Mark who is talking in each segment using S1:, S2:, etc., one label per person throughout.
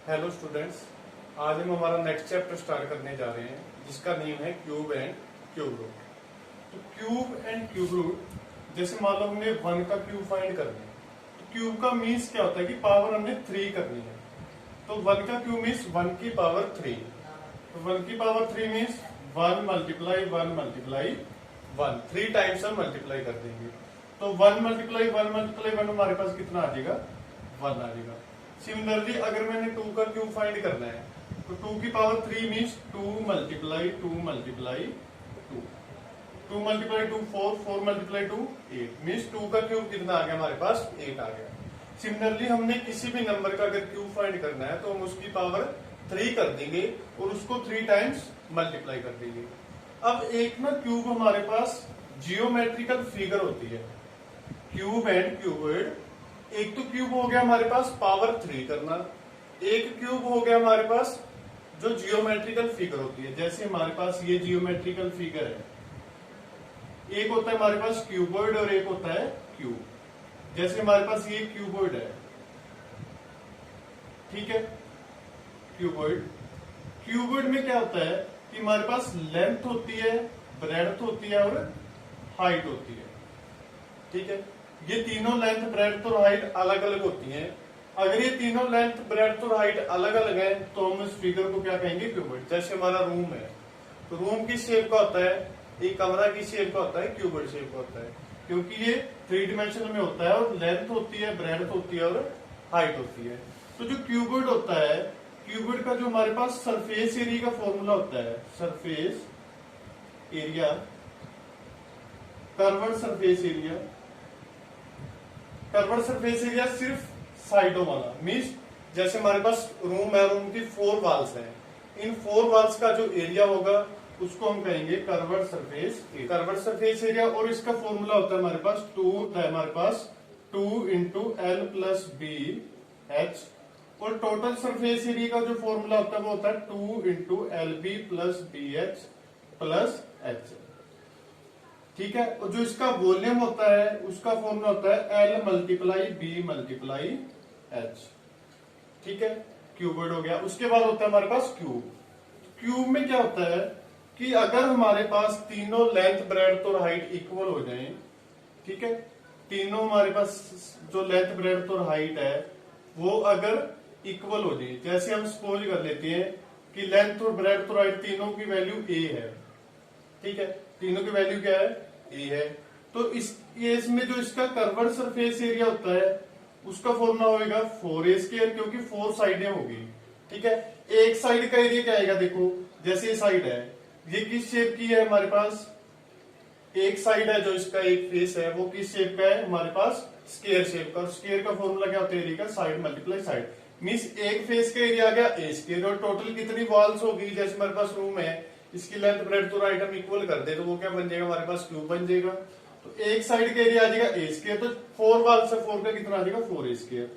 S1: Hello students, आज हम हमारा नेक्स्ट चैप्टर स्टार्ट करने जा रहे हैं जिसका नेम है क्यूब एंड क्यूब रूट। तो क्यूब एंड क्यूब रूट, जैसे मान लो हमने 1 का क्यूब फाइंड करना है तो क्यूब का मीन्स क्या होता है कि पावर हमने 3 करनी है। तो 1 का क्यूब मीन्स 1 की पावर 3। तो 1 की power 3 means 1 multiply 1 multiply 1, 3 times हम मल्टीप्लाई कर देंगे। तो 1 मल्टीप्लाई 1 मल्टीप्लाई 1 हमारे पास कितना आ जाएगा? 1 आ जाएगा। सिमिलरली अगर मैंने 2 का क्यूब फाइंड करना है तो 2 की power 3 means 2 multiply 2 multiply 2, 2 multiply 2 4, 4 multiply 2 8 means 2 का क्यूब कितना आ गया? हमारे पास 8 आ गया। सिमिलरली हमने किसी भी नंबर का अगर क्यूब फाइंड करना है तो हम उसकी पावर 3 कर देंगे और उसको 3 टाइम्स मल्टीप्लाई कर देंगे। अब एक ना क्यूब हमारे पास जियोमेट्रिकल फिगर होती है, क्यूब एंड क्यूबॉइड। एक तो क्यूब हो गया हमारे पास पावर 3 करना, एक क्यूब हो गया हमारे पास जो जियोमेट्रिकल फिगर होती है। जैसे हमारे पास ये जियोमेट्रिकल फिगर है, एक होता है हमारे पास क्यूबॉइड और एक होता है क्यूब। जैसे हमारे पास ये क्यूबॉइड है, ठीक है, क्यूबॉइड। क्यूबॉइड में क्या होता है कि हमारे पास लेंथ होती है, ब्रेड्थ होती है और हाइट होती है, ठीक है। ये तीनों लेंथ, ब्रेड्थ और हाइट अलग अलग होती हैं। अगर ये तीनों लेंथ, ब्रेड्थ और हाइट अलग अलग है तो हम इस फिगर को क्या कहेंगे? क्यूबॉइड। जैसे हमारा रूम है तो रूम की शेप का होता है, एक कमरा की शेप का होता है, क्यूबॉइड शेप का होता है, क्योंकि ये 3 डिमेंशन में होता है और लेंथ होती है, ब्रेड्थ होती है और हाइट होती है। तो जो क्यूबॉइड होता है, क्यूबॉइड का जो हमारे पास सरफेस एरिया का फॉर्मूला होता है, surface area, curved surface area. Curved surface area सिर्फ साइडों वाला, मीन्स जैसे हमारे पास रूम है, रूम की 4 वॉल्स हैं, इन 4 वॉल्स का जो एरिया होगा उसको हम कहेंगे curved surface area. Curved surface area, और इसका फॉर्मूला होता है हमारे पास 2 होता है हमारे पास 2 into L plus B H, और टोटल सरफेस एरिया का जो फॉर्मूला होता है वो होता है 2 into L B plus B H plus H, ठीक है। और जो इसका वॉल्यूम होता है उसका फॉर्मूला होता है L multiply B multiply H, ठीक है। क्यूबॉइड हो गया। उसके बाद होता है हमारे पास क्यूब। क्यूब में क्या होता है कि अगर हमारे पास तीनों लेंथ, ब्रेड्थ और हाइट इक्वल हो जाए, ठीक है, तीनों हमारे पास जो लेंथ, ब्रेड्थ और हाइट है वो अगर इक्वल हो जाए, जैसे हम सपोज कर लेते हैं कि लेंथ और ब्रेड्थ और हाइट तीनों की वैल्यू ए है, ठीक है, तीनों की वैल्यू क्या है? ए है। तो इसमें जो इसका कर्व्ड सरफेस एरिया होता है उसका फॉर्मूला होगा 4a², क्योंकि 4 साइडें होगी, ठीक है। एक साइड का एरिया क्या आएगा? देखो, जैसे ये साइड है, ये किस शेप की है हमारे पास? एक साइड है जो इसका एक फेस है वो किस शेप का है? हमारे पास स्क्वायर शेप का। स्क्वायर का फॉर्मूला क्या होता है? एरिया का साइड मल्टीप्लाई साइड, मीन्स एक फेस का एरिया आ गया a², और टोटल कितनी वॉल्स होगी? जैसे हमारे पास रूम है, इसकी लेंथ, ब्रेड्थ और हाइट हम इक्वल कर दे तो वो क्या बन जाएगा? हमारे पास क्यूब बन जाएगा। तो एक साइड का एरिया आ जाएगा a², तो 4 वाल से 4 का कितना आ जाएगा? 4a²,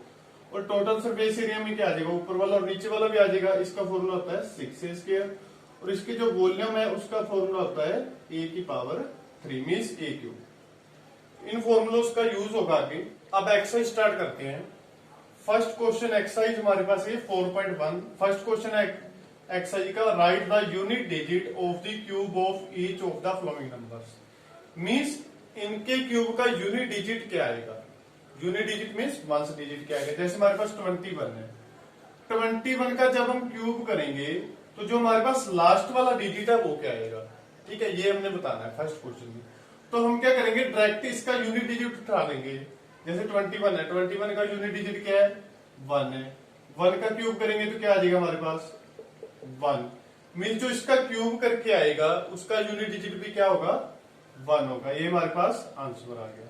S1: और टोटल सरफेस एरिया में क्या आ जाएगा? ऊपर वाला और नीचे वाला भी आ जाएगा। इसका फॉर्मूला होता है 6a², और इसकी जो वॉल्यूम है उसका फॉर्मूला होता है a की पावर 3 मीन्स a क्यूब। इन फॉर्मूलों का यूज होगा आगे। अब एक्सरसाइज स्टार्ट करते हैं। फर्स्ट क्वेश्चन एक्सरसाइज हमारे पास ये 4.1। फर्स्ट क्वेश्चन है एक्सरसाइज का, right the unit digit of the cube of each of the following numbers. Means इनके क्यूब का यूनिट डिजिट क्या आएगा? Unit digit means ones digit क्या आएगा? जैसे हमारे पास 21 है, 21 का जब हम क्यूब करेंगे तो जो हमारे पास लास्ट वाला डिजिट है वो क्या आएगा? ठीक है, ये हमने बताना है फर्स्ट क्वेश्चन में। तो हम क्या करेंगे? डायरेक्ट इसका यूनिट डिजिट उठा लेंगे। जैसे 21 है, 21 का यूनिट डिजिट क्या है? 1 है। 1 का क्यूब करेंगे तो क्या आ जाएगा हमारे पास? 1। मीन्स जो इसका क्यूब करके आएगा उसका यूनिट डिजिट भी क्या होगा? 1 होगा। ये हमारे पास आंसर आ गया।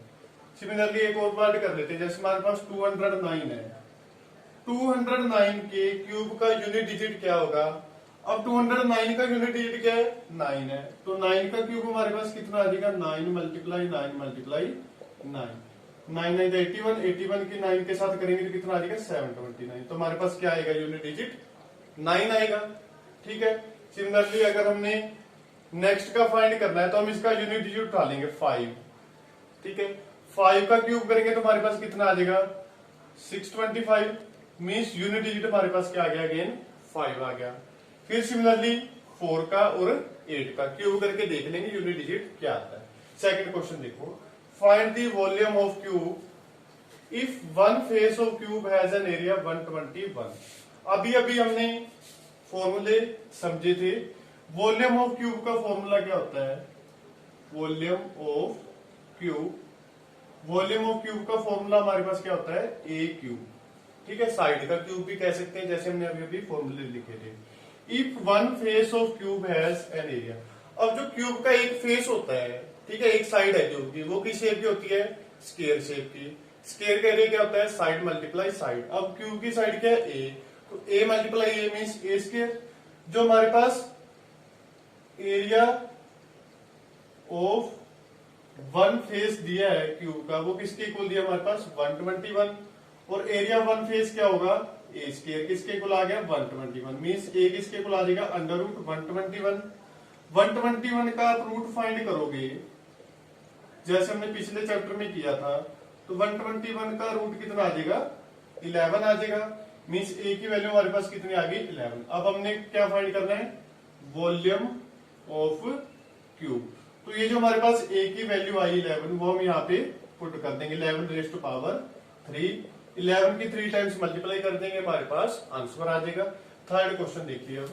S1: सिमिलरली एक और पार्ट कर लेते हैं। जैसे हमारे पास 209 है, 209 के क्यूब का यूनिट डिजिट क्या होगा? अब 209 का यूनिट डिजिट क्या है? 9 है। तो 9 का क्यूब हमारे पास कितना आ जाएगा? 9 मल्टीप्लाई 9 मल्टीप्लाई 9, 9 9 81, 81 की 9 के साथ करेंगे तो कितना आ जाएगा? 729। तो हमारे पास क्या आएगा? यूनिट डिजिट 9 आएगा, ठीक है। सिमिलरली अगर हमने नेक्स्ट का फाइंड करना है तो हम इसका यूनिट डिजिट उठा लेंगे 5, ठीक है। 5 का क्यूब करेंगे तो हमारे पास कितना आ जाएगा? 625। मीन्स यूनिट डिजिट हमारे पास क्या आ गया, अगेन 5 आ गया। फिर सिमिलरली 4 का और 8 का क्यूब करके देख लेंगे यूनिट डिजिट क्या आता है। सेकंड क्वेश्चन देखो, find the volume of cube if one face of cube has an area 121। अभी अभी हमने फॉर्मूले समझे थे। वॉल्यूम ऑफ क्यूब का फॉर्मूला क्या होता है, volume of cube, volume of cube का फॉर्मूला हमारे पास क्या होता है, ए क्यूब। ठीक है, साइड का क्यूब भी कह सकते हैं, जैसे हमने अभी अभी फॉर्मूले लिखे थे। If one face of cube has an area, अब जो क्यूब का एक फेस होता है, ठीक है, एक साइड है क्यूब की, वो किस शेप की होती है, स्क्वायर शेप की। स्क्वायर का एरिया क्या होता है, साइड मल्टीप्लाई साइड। अब क्यूब की साइड क्या है, ए, तो A multiply A means A square. जो हमारे पास एरिया ऑफ वन फेस दिया है क्यूब का, वो किसके इक्वल दिया हमारे पास, 121। और एरिया वन फेस क्या होगा, ए स्क्वायर, किसके इक्वल आ गया, 121। मीन्स ए किसके इक्वल आ जाएगा, अंडर रूट 121। 121 का आप रूट फाइंड करोगे, जैसे हमने पिछले चैप्टर में किया था, तो 121 का रूट कितना आ जाएगा, 11 आ जाएगा। मीन्स ए की वैल्यू हमारे पास कितनी आ गई, 11। अब हमने क्या फाइंड करना है, वॉल्यूम ऑफ क्यूब। तो ये जो हमारे पास ए की वैल्यू आई 11, वो हम यहाँ पे पुट कर देंगे, 11 रेज़ टू पावर 3। 11 की 3 टाइम्स मल्टीप्लाई कर देंगे, हमारे पास आंसर आ जाएगा। थर्ड क्वेश्चन देखिए। अब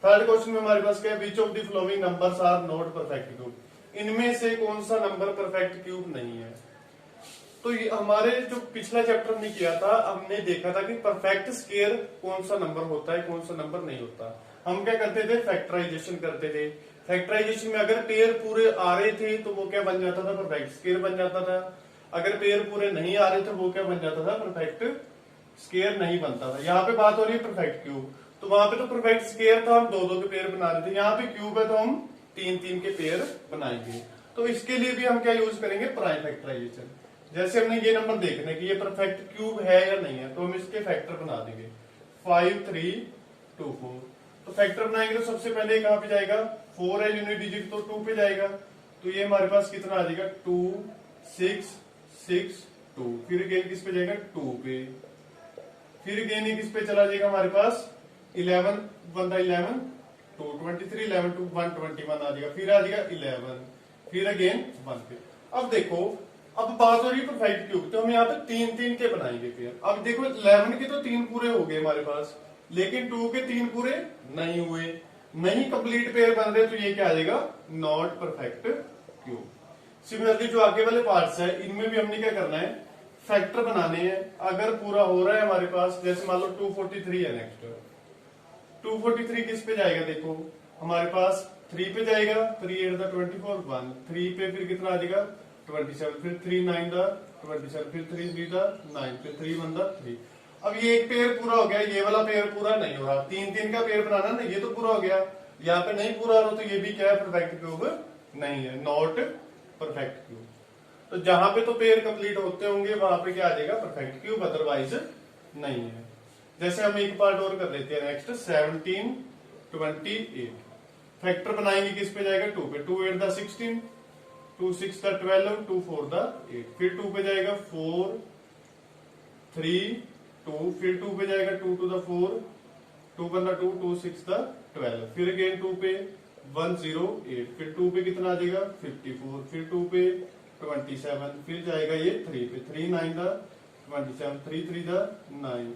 S1: थर्ड क्वेश्चन में हमारे पास क्या है, which of the following numbers are not perfect cube. इनमें से कौन सा नंबर परफेक्ट क्यूब नहीं है। तो ये हमारे जो पिछला चैप्टर हमने किया था, हमने देखा था कि परफेक्ट स्क्वायर कौन सा नंबर होता है, कौन सा नंबर नहीं होता। हम क्या करते थे, फैक्टराइजेशन करते थे। फैक्टराइजेशन में अगर पेयर पूरे आ रहे थे तो वो क्या बन जाता था, परफेक्ट स्क्वायर बन जाता था। अगर पेयर पूरे नहीं आ रहे थे वो क्या बन जाता था, परफेक्ट स्क्वायर नहीं बनता था। यहाँ पे बात हो रही है परफेक्ट क्यूब, तो वहां पे तो परफेक्ट स्क्वायर था, हम 2-2 के पेयर बना रहे थे। यहाँ पे क्यूब है तो हम 3-3 के पेयर बनाएंगे। तो इसके लिए भी हम क्या यूज करेंगे, प्राइम फैक्टराइजेशन। जैसे हमने ये नंबर देखना है कि ये परफेक्ट क्यूब है या नहीं है, तो हम इसके फैक्टर बना देंगे 5, 3, 2, 4। तो फैक्टर बनाएंगे तो सबसे पहले कहां पे जाएगा, 4 है यूनिट डिजिट, तो 2 पे जाएगा। तो ये हमारे पास कितना आ जाएगा, 2, 6, 6, 2। फिर अगेन किस पे जाएगा, 2 पे। फिर अगेन ये किस पे चला जाएगा, हमारे पास 11, 1 11, 2, 23, 11 to 121 आ जाएगा। फिर आ जाएगा 11, फिर अगेन 1 पे। अब देखो, अब बात हो रही है परफेक्ट क्यूब, तो हम यहाँ पे 3-3 के बनाएंगे पेयर। अब देखो 11 के तो 3 पूरे हो गए हमारे पास, लेकिन 2 के 3 पूरे नहीं हुए, नहीं कंप्लीट पेयर बन रहे, तो ये क्या आ जाएगा, नॉट परफेक्ट क्यूब। सिमिलरली जो आगे वाले पार्ट्स है, इनमें भी हमने क्या करना है, फैक्टर बनाने हैं। अगर पूरा हो रहा है हमारे पास, जैसे मान लो 243 है नेक्स्ट, 243 किस पे जाएगा, देखो हमारे पास 3 पे जाएगा, 3 8 द 24, 1, 3 पे फिर कितना आ जाएगा, 27, फिर 3 9 द 27, फिर 3 3 द 9, फिर 3 1 द 3। अब ये एक पेयर पूरा हो गया, ये वाला पेयर पूरा नहीं हो रहा। 3-3 का पेयर बनाना ना, ये तो पूरा हो गया, यहाँ पे नहीं पूरा हो रहा, तो ये भी क्या है, परफेक्ट क्यूब नहीं है, नॉट परफेक्ट क्यूब। तो जहां पे तो पेयर कंप्लीट होते होंगे वहां पे क्या आ जाएगा, परफेक्ट क्यूब, अदरवाइज नहीं है। जैसे हम एक पार्ट और कर लेते हैं नेक्स्ट, 17, 28। फैक्टर बनाएंगे किस पे जाएगा, 2 पे। 2 8 द 16, 2 6 द 12, 2 4 द 8। फिर 2 पे जाएगा 4, 3, 2, फिर 2 पे जाएगा 2 to the 4, 2 1 द 2, 2 6 द 12। फिर अगेन 2 पे 1 0 8, फिर 2 पे कितना आ जाएगा, 54, फिर 2 पे 27, फिर जाएगा ये 3 पे, 3 9 द 27, 3 3 द 9,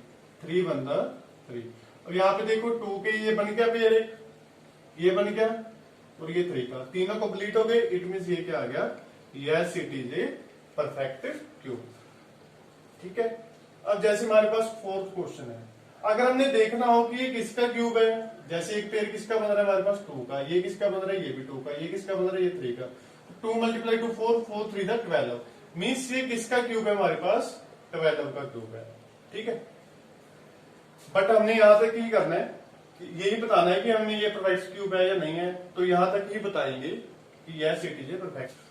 S1: 3 1 द 3। और यहाँ पे देखो 2 के ये बन गया पेयर, एक ये बन गया और ये 3 का, तीनों कंप्लीट हो गए। इट मींस ये क्या आ गया, yes it is a perfect cube. ठीक है। अब जैसे हमारे पास फोर्थ क्वेश्चन है, अगर हमने देखना हो कि ये किसका क्यूब है, जैसे एक पेयर किसका बन रहा है हमारे पास 2 का, ये किसका बन रहा है, ये भी 2 का, ये किसका बन रहा है, ये 3 का। 2 मल्टीप्लाई टू 4, 4 3 द 12, मीन्स ये किसका क्यूब है, हमारे पास 12 का क्यूब है। ठीक है। बट हमने यहां तक ही करना है, यही बताना है कि हमने ये परफेक्ट क्यूब है या नहीं है, तो यहां तक ही बताएंगे कि yes it is a perfect.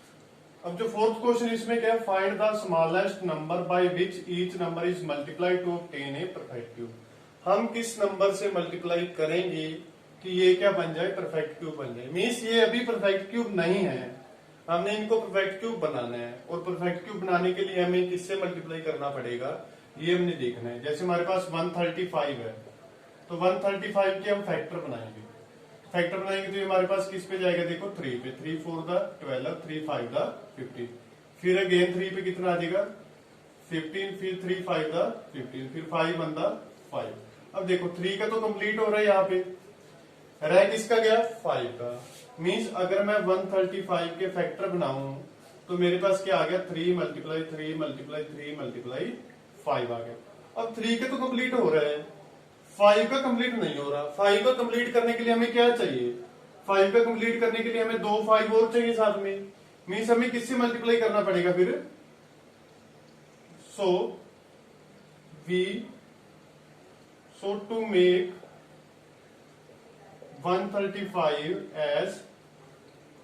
S1: अब जो फोर्थ क्वेश्चन इसमें क्या है, find the smallest number by which each number is multiplied to obtain a perfect cube. हम किस नंबर से मल्टीप्लाई करेंगे कि ये क्या बन जाए, परफेक्ट क्यूब बन जाए। मीन्स ये अभी परफेक्ट क्यूब नहीं है, हमने इनको परफेक्ट क्यूब बनाना है। और परफेक्ट क्यूब बनाने के लिए हमें किससे मल्टीप्लाई करना पड़ेगा, ये हमने देखना है। जैसे हमारे पास 135 है तो 135 के हम फैक्टर बनाएंगे। तो ये हमारे पास किस पे जाएगा, देखो 3 पे, 3 4 द 12, 3 5 द 15, फिर अगेन 3 पे कितना आ जाएगा 15, फिर 3 5 द 15, फिर 5 1 द 5। अब देखो 3 का तो कंप्लीट हो रहा है, यहाँ पे रह किसका गया 5 का। मींस अगर मैं 135 के फैक्टर बनाऊं तो मेरे पास क्या आ गया 3 मल्टीप्लाई 3 मल्टीप्लाई 3 मल्टीप्लाई 5 आ गया। अब 3 के तो कंप्लीट हो रहा है, 5 का कंप्लीट नहीं हो रहा। 5 का कंप्लीट करने के लिए हमें क्या चाहिए, 5 का कंप्लीट करने के लिए हमें 2 5 और चाहिए साथ में। मीन्स हमें किससे मल्टीप्लाई करना पड़ेगा फिर, so to make 135 as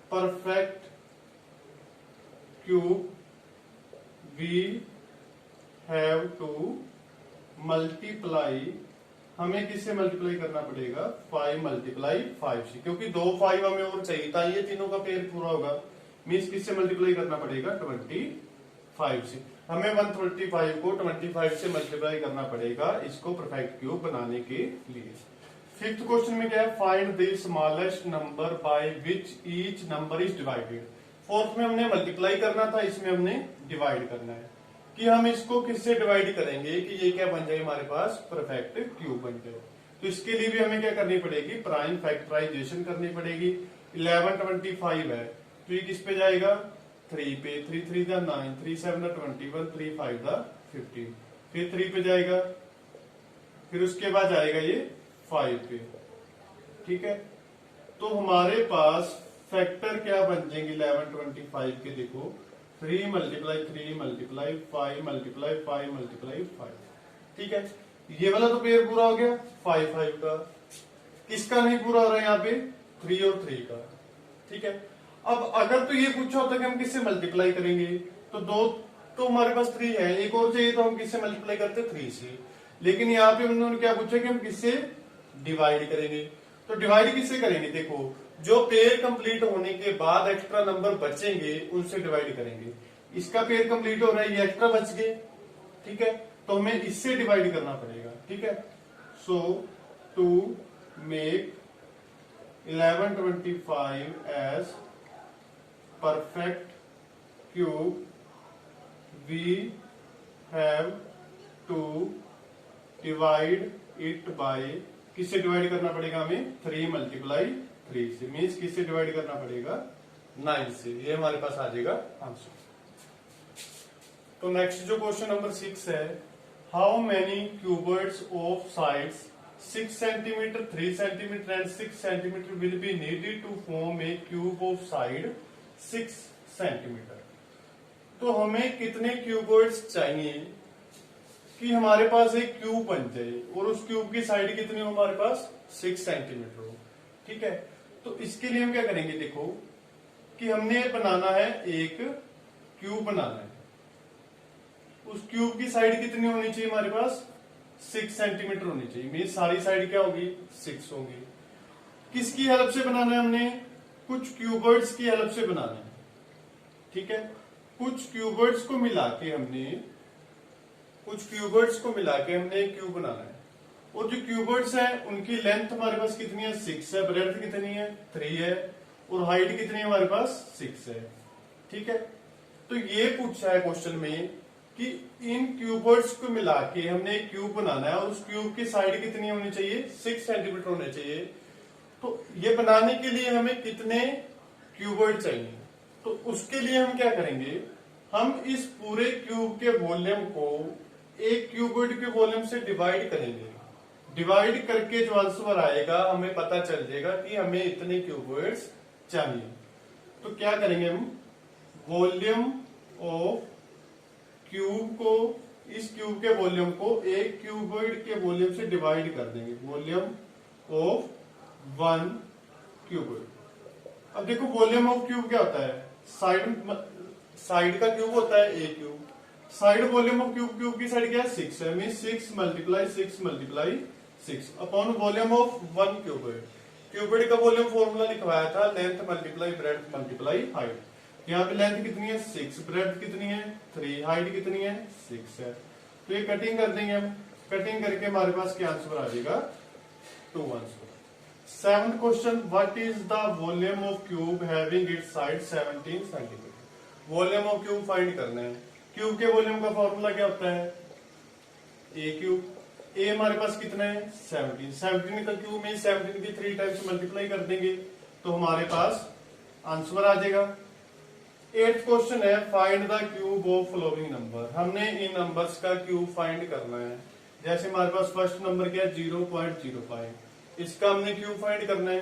S1: perfect cube we have to multiply, हमें किससे मल्टीप्लाई करना पड़ेगा 5 मल्टीप्लाई 5 से, क्योंकि 2 5 हमें और चाहिए था, ये तीनों का पेयर पूरा होगा। मीन्स किससे मल्टीप्लाई करना पड़ेगा 25 से। हमें 135 को 25 से मल्टीप्लाई करना पड़ेगा इसको परफेक्ट क्यूब बनाने के लिए। फिफ्थ क्वेश्चन में क्या है, find the smallest number by which each number is divided. Fourth में हमने मल्टीप्लाई करना था, इसमें हमने डिवाइड करना है कि हम इसको किससे डिवाइड करेंगे कि ये क्या बन जाए हमारे पास परफेक्ट क्यूब बन जाए। तो इसके लिए भी हमें क्या करनी पड़ेगी, प्राइम फैक्टराइजेशन करनी पड़ेगी। 1125 है तो ये किस पे जाएगा 3 पे, 3 3 दा 9, 3 7 दा 21, 3 5 दा 15, फिर 3 पे जाएगा, फिर उसके बाद जाएगा ये 5 पे। ठीक है, तो हमारे पास फैक्टर क्या बन जाएंगे 1125 के, देखो 3 मल्टीप्लाई 3 मल्टीप्लाई 5 मल्टीप्लाई 5 मल्टीप्लाई 5। ठीक है, ये वाला तो पेयर पूरा हो गया 5 5 का। किसका नहीं पूरा हो रहा है यहाँ पे 3 और 3 का। ठीक है, अब अगर तो ये पूछा होता कि हम किससे मल्टीप्लाई करेंगे, तो 2 तो हमारे पास 3 है, एक और चाहिए तो हम किससे मल्टीप्लाई करते 3 से। लेकिन यहाँ पे उन्होंने क्या पूछा कि हम किससे डिवाइड करेंगे। तो डिवाइड किससे करेंगे, देखो जो पेयर कंप्लीट होने के बाद एक्स्ट्रा नंबर बचेंगे उनसे डिवाइड करेंगे। इसका पेयर कंप्लीट हो रहा है, ये एक्स्ट्रा बच गए। ठीक है, तो हमें इससे डिवाइड करना पड़ेगा। ठीक है, so to make 1125 as perfect cube we have to divide it by, किससे डिवाइड करना पड़ेगा हमें 3 मल्टीप्लाई 3 से। मीन्स किससे डिवाइड करना पड़ेगा 9 से। ये हमारे पास आ जाएगा आंसर। तो नेक्स्ट जो क्वेश्चन नंबर 6 है, how many cuboids of sides 6 centimetre 3 centimetre and 6 centimetre will be needed to form a cube of side 6 centimetre. तो हमें कितने क्यूबर्ड्स चाहिए कि हमारे पास एक क्यूब बन जाए और उस क्यूब की साइड कितनी हो हमारे पास 6 सेंटीमीटर हो। ठीक है, तो इसके लिए हम क्या करेंगे, देखो कि हमने बनाना है एक क्यूब बनाना है। उस क्यूब की साइड कितनी होनी चाहिए हमारे पास 6 सेंटीमीटर होनी चाहिए। मेरी सारी साइड क्या होगी 6 होगी। किसकी हेल्प से बनाना है, हमने कुछ क्यूबर्ड्स की हेल्प से बनाना है। ठीक है, कुछ क्यूबर्ड्स को मिला के हमने एक क्यूब बनाना है। और जो क्यूबर्ड्स हैं उनकी लेंथ हमारे पास कितनी है 6 है, ब्रेड्थ कितनी है 3 है और हाइट कितनी है हमारे पास 6 है। ठीक है, तो ये पूछा है क्वेश्चन में कि इन क्यूबर्ड्स को मिला के हमने एक क्यूब बनाना है और उस क्यूब की साइड कितनी होनी चाहिए 6 सेंटीमीटर होने चाहिए। तो ये बनाने के लिए हमें कितने क्यूबर्ड चाहिए, तो उसके लिए हम क्या करेंगे, हम इस पूरे क्यूब के वॉल्यूम को एक क्यूबर्ड के वॉल्यूम से डिवाइड करेंगे। डिवाइड करके जो आंसर आएगा हमें पता चल जाएगा कि हमें इतने क्यूबर्ड्स चाहिए। तो क्या करेंगे हम, वॉल्यूम ऑफ क्यूब को, इस क्यूब के वॉल्यूम को एक क्यूबर्ड के वॉल्यूम से डिवाइड कर देंगे, वॉल्यूम ऑफ 1 क्यूबर्ड। अब देखो वॉल्यूम ऑफ क्यूब क्या होता है, साइड का क्यूब होता है a cube. Side volume of cube की साइड क्या है 6 है, mean 6 multiply 6 multiply 6 upon volume of 1 cuboid. Cuboid का वॉल्यूम फॉर्मूला लिखवाया था length multiply breadth multiply height. यहाँ पे लेंथ कितनी है 6, ब्रेड्थ कितनी है 3, हाइट कितनी है 6 है। तो ये कटिंग कर देंगे हम, कटिंग करके हमारे पास क्या आंसर आ जाएगा 2 answer. 7th question, what is the volume of cube having its side 17 centimetre. Volume of cube find करना है। क्यूब के वॉल्यूम का फॉर्मूला क्या होता है, ए क्यूब। ए हमारे पास कितना है 17, 17 का क्यूब में 17 की 3 टाइम्स मल्टीप्लाई कर देंगे तो हमारे पास आंसर आ जाएगा। 8th क्वेश्चन है, find the cube of following number. हमने इन नंबर्स का क्यूब फाइंड करना है। जैसे हमारे पास फर्स्ट नंबर क्या है 0.05, इसका हमने क्यूब फाइंड करना है,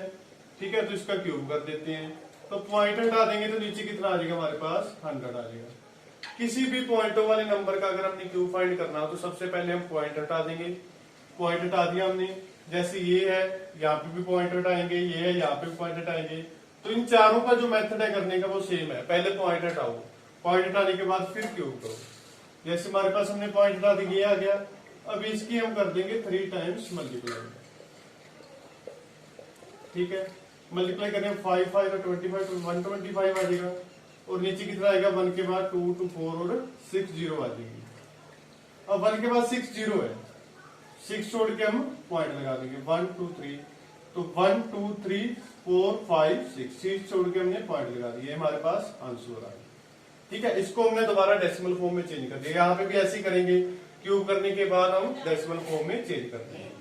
S1: ठीक है। तो इसका क्यूब कर देते हैं, तो पॉइंट हटा देंगे तो नीचे कितना आ जाएगा हमारे पास 100 आ जाएगा। किसी भी पॉइंटों वाले नंबर का अगर हमने क्यूब फाइंड करना हो तो सबसे पहले हम पॉइंट हटा देंगे। पॉइंट हटा दिया हमने, जैसे ये है यहाँ पे भी पॉइंट हटाएंगे, ये है यहाँ पे भी पॉइंट हटाएंगे। तो इन चारों का जो मेथड है करने का वो सेम है, पहले पॉइंट हटाओ, पॉइंट हटाने के बाद फिर क्यूब करो। जैसे हमारे पास हमने पॉइंट हटा दी, ये आ गया। अब इसकी हम कर देंगे 3 टाइम्स मल्टीप्लाई, ठीक है। मल्टीप्लाई करें 5 5 और 25 तो 125 आ जाएगा, और नीचे कितना आएगा 1 के बाद 2 2 4 और 6 0 आ जाएगी। अब 1 के बाद 6 0 है, 6 छोड़ के हम पॉइंट लगा देंगे 1 2 3, तो 1 2 3 4 5 6, 6 छोड़ के हमने पॉइंट लगा दिए, हमारे पास आंसर आ गया, ठीक है। इसको हमने दोबारा डेसिमल फॉर्म में चेंज कर दिया। यहाँ पे भी ऐसे ही करेंगे, क्यूब करने के बाद हम डेसिमल फॉर्म में चेंज करते हैं।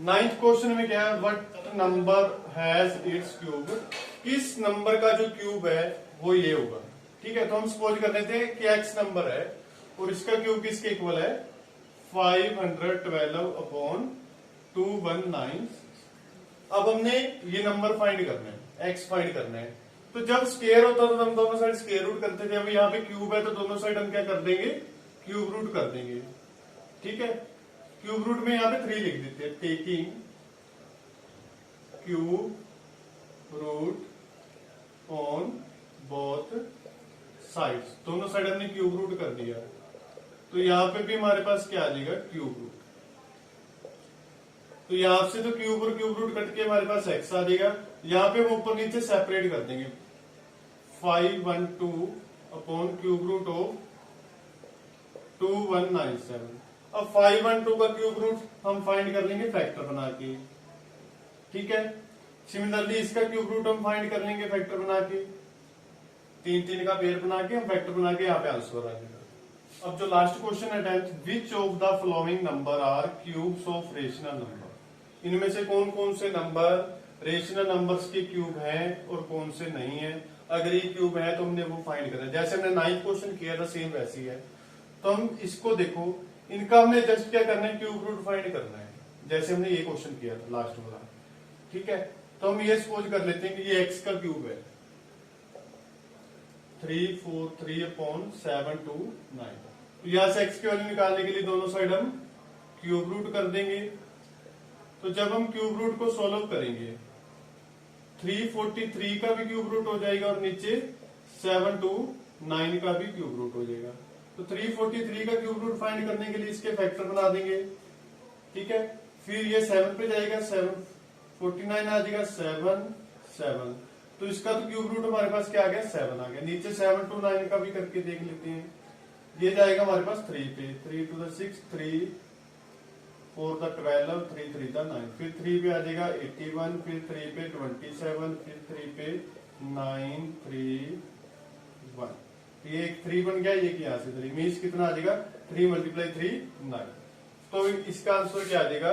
S1: 9th क्वेश्चन में क्या है, what number has its cube. किस नंबर का जो क्यूब है वो ये होगा, ठीक है। तो हम सपोज कर लेते हैं कि x नंबर है और इसका क्यूब किसके इक्वल है 512 अपॉन 219। अब हमने ये नंबर फाइंड करना है, x फाइंड करना है। तो जब स्क्वायर होता था तो हम दोनों साइड स्क्वायर रूट करते थे। अब यहाँ पे क्यूब है तो दोनों साइड हम क्या कर देंगे, क्यूब रूट कर देंगे, ठीक है। क्यूब रूट में यहाँ पे 3 लिख देते हैं, taking cube root on both sides. दोनों साइड हमने क्यूब रूट कर दिया, तो यहाँ पे भी हमारे पास क्या आ जाएगा क्यूब रूट। तो यहां से तो क्यूब और क्यूब रूट कट के हमारे पास x आ जाएगा। यहाँ पे हम ऊपर नीचे सेपरेट कर देंगे 512 अपॉन क्यूब रूट ऑफ 2197। अब 512 का क्यूब रूट हम फाइंड कर लेंगे फैक्टर बना के, ठीक है। सिमिलरली इसका क्यूब रूट हम फाइंड कर लेंगे फैक्टर बना के, 3 3 का पेयर बना के हम फैक्टर बना के यहाँ पे आंसर आ जाएगा। अब जो लास्ट क्वेश्चन है 10th, which of the following number are cubes of rational number. इनमें से कौन कौन से नंबर रेशनल नंबर्स के क्यूब हैं और कौन से नहीं है। अगर ये क्यूब है तो हमने वो फाइंड करना है। जैसे हमने 9th क्वेश्चन किया था सेम वैसे ही है। तो हम इसको देखो, इनका हमने जस्ट क्या करना है क्यूब रूट फाइंड करना है, जैसे हमने ये क्वेश्चन किया था लास्ट वाला, ठीक है। तो हम ये सपोज कर लेते हैं कि ये x का क्यूब है 343 अपॉन 729। तो यहां से x की वैल्यू निकालने के लिए दोनों साइड हम क्यूब रूट कर देंगे। तो जब हम क्यूब रूट को सॉल्व करेंगे 343 का भी क्यूब रूट हो जाएगा और नीचे 729 का भी क्यूब रूट हो जाएगा। तो 343 का क्यूब रूट फाइंड करने के लिए इसके फैक्टर बना देंगे, ठीक है। फिर ये 7 पे जाएगा, 749 आ जाएगा 7 7। तो इसका तो क्यूब रूट हमारे पास क्या आ गया 7 आ गया। नीचे 7 to 9 का भी करके देख लेते हैं। ये जाएगा हमारे पास 3 पे, 3 to the 6, 3 4 the 12, 3 3 the 9। फिर 3 पे आ जाएगा 81, फिर 3 पे 27, फिर 3 पे 9 3 1। ये एक 3 बन गया, ये यहाँ से 3 मीन्स कितना आ जाएगा 3 × 3 9। तो इसका आंसर क्या आ जाएगा,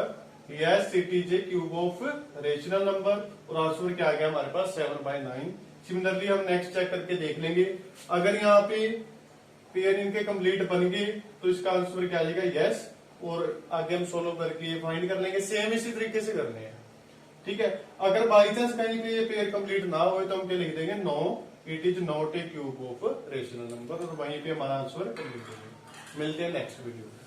S1: yes it is A cube of rational number, और आंसर क्या आ गया हमारे पास 7/9। सिमिलरली हम नेक्स्ट चेक करके देख लेंगे। अगर यहाँ पे पेयर इनके कंप्लीट बन गए तो इसका आंसर क्या आ जाएगा यस, और आगे हम सोल्व करके फाइंड कर लेंगे। सेम इसी तरीके से करने हैं, ठीक है। अगर बाई चांस कहीं पे ये पेयर कंप्लीट ना हो तो हम क्या लिख देंगे, no it is not a cube of rational number, और वहीं पे हमारा आंसर कंप्लीट हो जाएगा। मिलते हैं नेक्स्ट वीडियो।